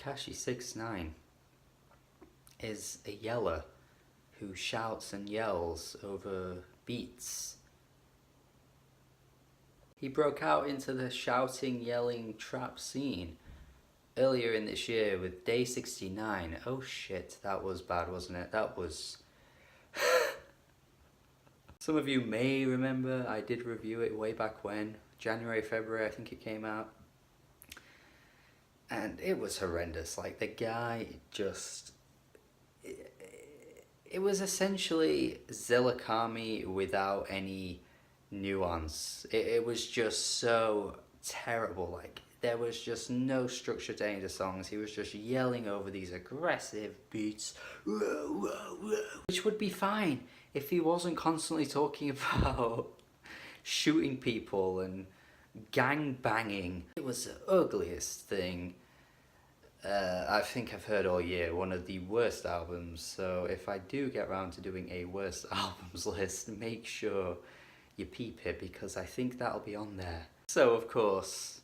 Tekashi 6ix9ine is a yeller who shouts and yells over beats. He broke out into the shouting, yelling trap scene earlier in this year with Day 69. Oh shit, that was bad, wasn't it? That was... Some of you may remember I did review it way back when, January, February I think it came out. And it was horrendous. Like, the guy just... It was essentially Zillakami without any nuance. It was just so terrible. Like, there was just no structure to any of the songs. He was just yelling over these aggressive beats, which would be fine if he wasn't constantly talking about shooting people and gang banging. It was the ugliest thing I think I've heard all year. One of the worst albums. So if I do get around to doing a worst albums list, make sure you peep it, because I think that'll be on there. So of course,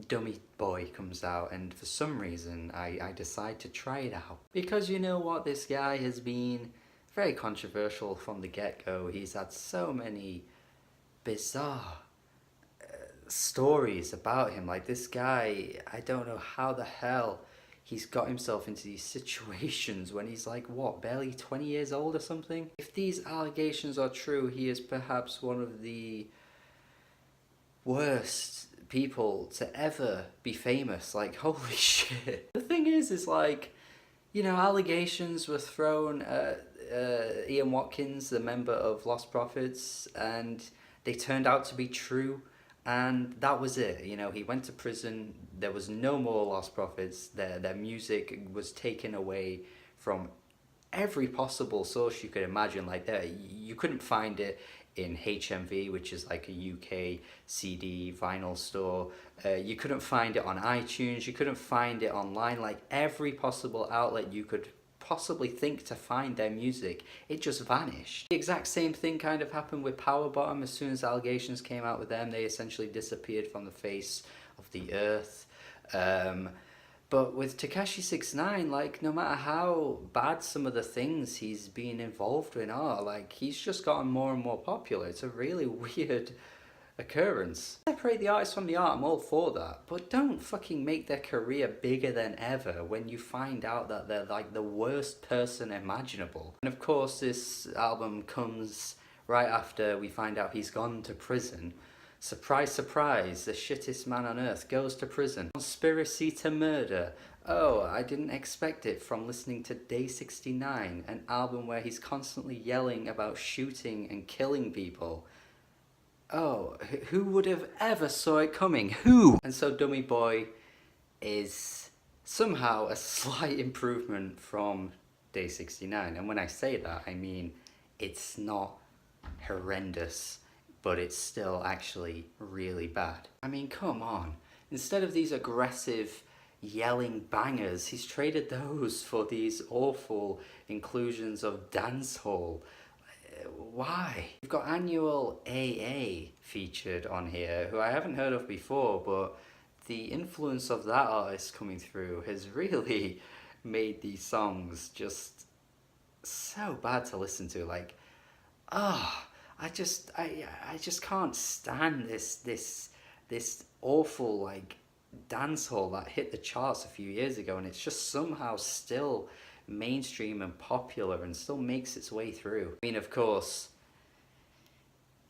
Dummy Boy comes out, and for some reason I decide to try it out. Because you know what, this guy has been very controversial from the get-go. He's had so many bizarre stories about him. Like, this guy, I don't know how the hell he's got himself into these situations when he's like, what, barely 20 years old or something? If these allegations are true, he is perhaps one of the worst people to ever be famous. Like, holy shit. The thing is like, you know, allegations were thrown at Ian Watkins, the member of Lost Prophets, and they turned out to be true. And that was it. You know, he went to prison. There was no more Lost Prophets. Their music was taken away from every possible source you could imagine. Like, you couldn't find it in HMV, which is like a UK CD vinyl store. You couldn't find it on iTunes. You couldn't find it online. Like, every possible outlet you could possibly think to find their music, it just vanished. The exact same thing kind of happened with Power Bottom. As soon as allegations came out with them, they essentially disappeared from the face of the earth. But with Tekashi 6ix9ine, like, no matter how bad some of the things he's been involved in are, like, he's just gotten more and more popular. It's a really weird occurrence. Separate the artist from the art, I'm all for that, but don't fucking make their career bigger than ever when you find out that they're like the worst person imaginable. And of course, this album comes right after we find out he's gone to prison. Surprise, surprise, the shittest man on earth goes to prison. Conspiracy to murder. Oh, I didn't expect it from listening to Day 69, an album where he's constantly yelling about shooting and killing people. Oh, who would have ever saw it coming? Who? And so Dummy Boy is somehow a slight improvement from Day 69. And when I say that, I mean it's not horrendous, but it's still actually really bad. I mean, come on. Instead of these aggressive yelling bangers, he's traded those for these awful inclusions of dancehall. Why? We've got Annual AA featured on here, who I haven't heard of before, but the influence of that artist coming through has really made these songs just so bad to listen to. Like, I just can't stand this awful, like, dancehall that hit the charts a few years ago, and it's just somehow still mainstream and popular and still makes its way through. I mean, of course,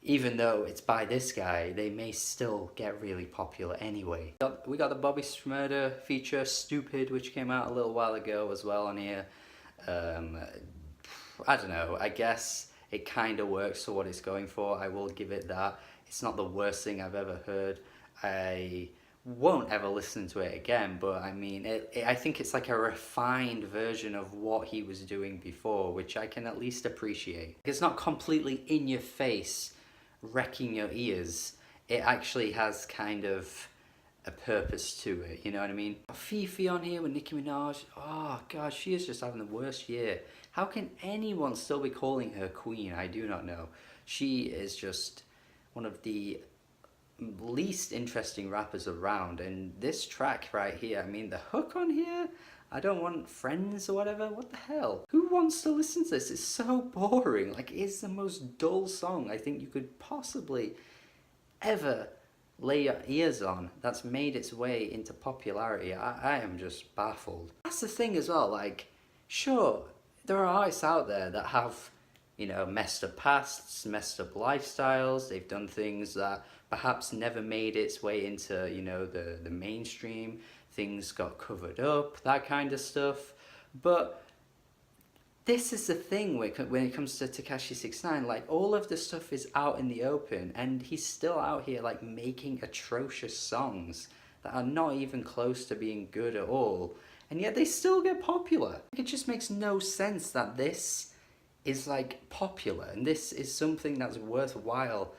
even though it's by this guy, they may still get really popular anyway. We got the Bobby Shmurda feature, Stupid, which came out a little while ago as well on here. I don't know, I guess it kind of works for what it's going for. I will give it that. It's not the worst thing I've ever heard. I won't ever listen to it again, but I mean, I think it's like a refined version of what he was doing before, which I can at least appreciate. It's not completely in your face, wrecking your ears. It actually has kind of a purpose to it, you know what I mean? Fifi on here with Nicki Minaj. Oh god, she is just having the worst year. How can anyone still be calling her queen? I do not know. She is just one of the least interesting rappers around, and this track right here, I mean, the hook on here, I don't want friends or whatever, what the hell? Who wants to listen to this? It's so boring. Like, it's the most dull song I think you could possibly ever lay your ears on that's made its way into popularity. I am just baffled. That's the thing as well, like, sure, there are artists out there that have, you know, messed up pasts, messed up lifestyles, they've done things that perhaps never made its way into, you know, the mainstream, things got covered up, that kind of stuff, but this is the thing when it comes to Tekashi 6ix9ine, like, all of the stuff is out in the open, and he's still out here, like, making atrocious songs that are not even close to being good at all, and yet they still get popular. It just makes no sense that this is, like, popular, and this is something that's worthwhile.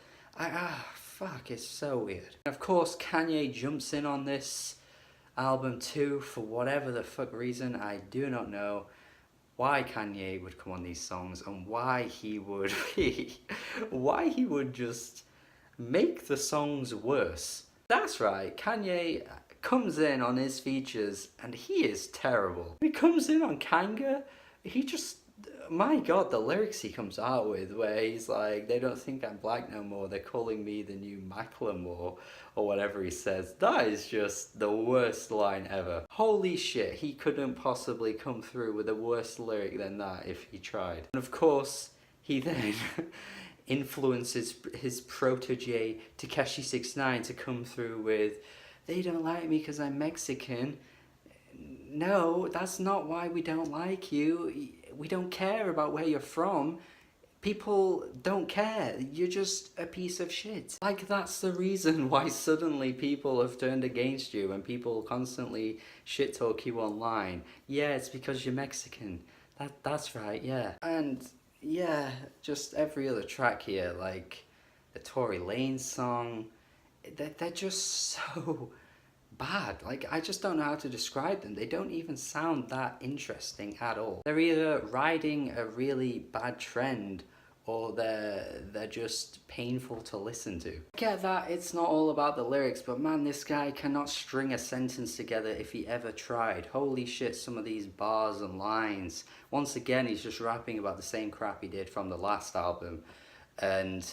Fuck, it's so weird. And of course, Kanye jumps in on this album too, for whatever the fuck reason, I do not know why Kanye would come on these songs and why he would just make the songs worse. That's right, Kanye comes in on his features and he is terrible. He comes in on Kanga, he just, my god, the lyrics he comes out with where he's like, they don't think I'm black no more, they're calling me the new Macklemore, or whatever he says. That is just the worst line ever. Holy shit, he couldn't possibly come through with a worse lyric than that if he tried. And of course, he then influences his protege Tekashi 6ix9ine to come through with, they don't like me because I'm Mexican. No, that's not why we don't like you. We don't care about where you're from. People don't care. You're just a piece of shit. Like, that's the reason why suddenly people have turned against you and people constantly shit talk you online. Yeah, it's because you're Mexican. That's right, yeah. And yeah, just every other track here, like the Tory Lanez song, they're just so bad. Like, I just don't know how to describe them. They don't even sound that interesting at all. They're either riding a really bad trend or they're just painful to listen to. I get that it's not all about the lyrics, but man, this guy cannot string a sentence together if he ever tried. Holy shit, some of these bars and lines. Once again, he's just rapping about the same crap he did from the last album, and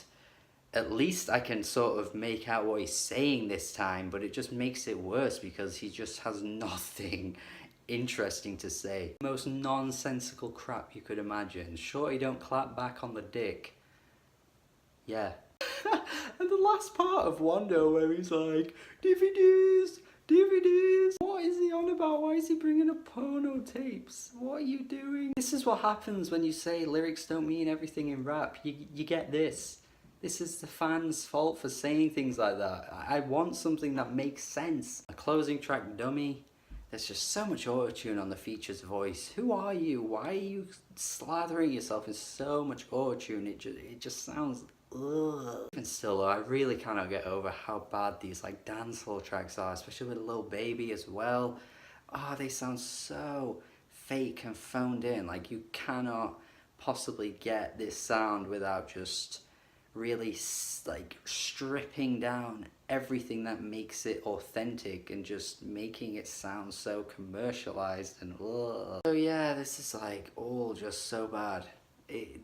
at least I can sort of make out what he's saying this time, but it just makes it worse because he just has nothing interesting to say. Most nonsensical crap you could imagine. Sure, he don't clap back on the dick. Yeah. And the last part of Wando where he's like, DVDs, DVDs. What is he on about? Why is he bringing up porno tapes? What are you doing? This is what happens when you say lyrics don't mean everything in rap. You get this. This is the fans' fault for saying things like that. I want something that makes sense. A closing track, Dummy. There's just so much autotune on the feature's voice. Who are you? Why are you slathering yourself in so much autotune? It just sounds ugh. Even still though, I really cannot get over how bad these like dancehall tracks are, especially with Lil Baby as well. Oh, they sound so fake and phoned in. Like, you cannot possibly get this sound without just really like stripping down everything that makes it authentic and just making it sound so commercialized and ugh. So yeah, this is like all just so bad.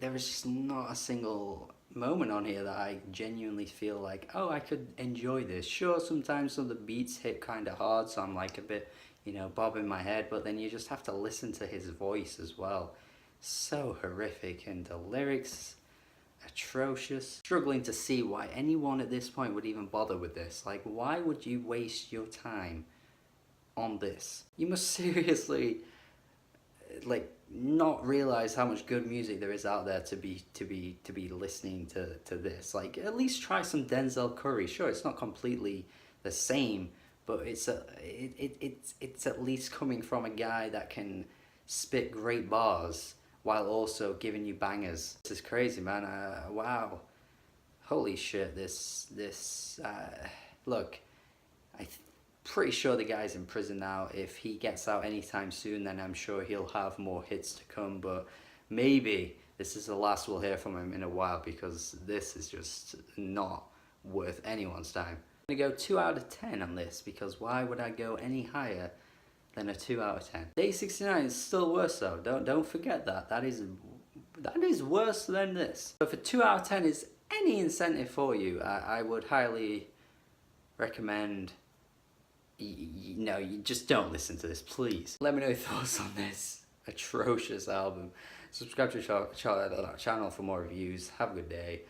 There is just not a single moment on here that I genuinely feel like, oh, I could enjoy this. Sure, sometimes some of the beats hit kind of hard, so I'm like a bit, you know, bobbing my head, but then you just have to listen to his voice as well. So horrific, and the lyrics atrocious. Struggling to see why anyone at this point would even bother with this. Like, why would you waste your time on this? You must seriously like not realize how much good music there is out there to be listening to this. Like, at least try some Denzel Curry. Sure, it's not completely the same, but it's at least coming from a guy that can spit great bars while also giving you bangers. This is crazy, man. Wow. Holy shit, look, I'm pretty sure the guy's in prison now. If he gets out anytime soon, then I'm sure he'll have more hits to come, but maybe this is the last we'll hear from him in a while, because this is just not worth anyone's time. I'm going to go 2 out of 10 on this, because why would I go any higher than a 2 out of 10? Day 69 is still worse though, don't forget that. That is worse than this. But for 2 out of 10 is any incentive for you, I would highly recommend, no, you just don't listen to this, please. Let me know your thoughts on this atrocious album. Subscribe to the channel for more reviews. Have a good day.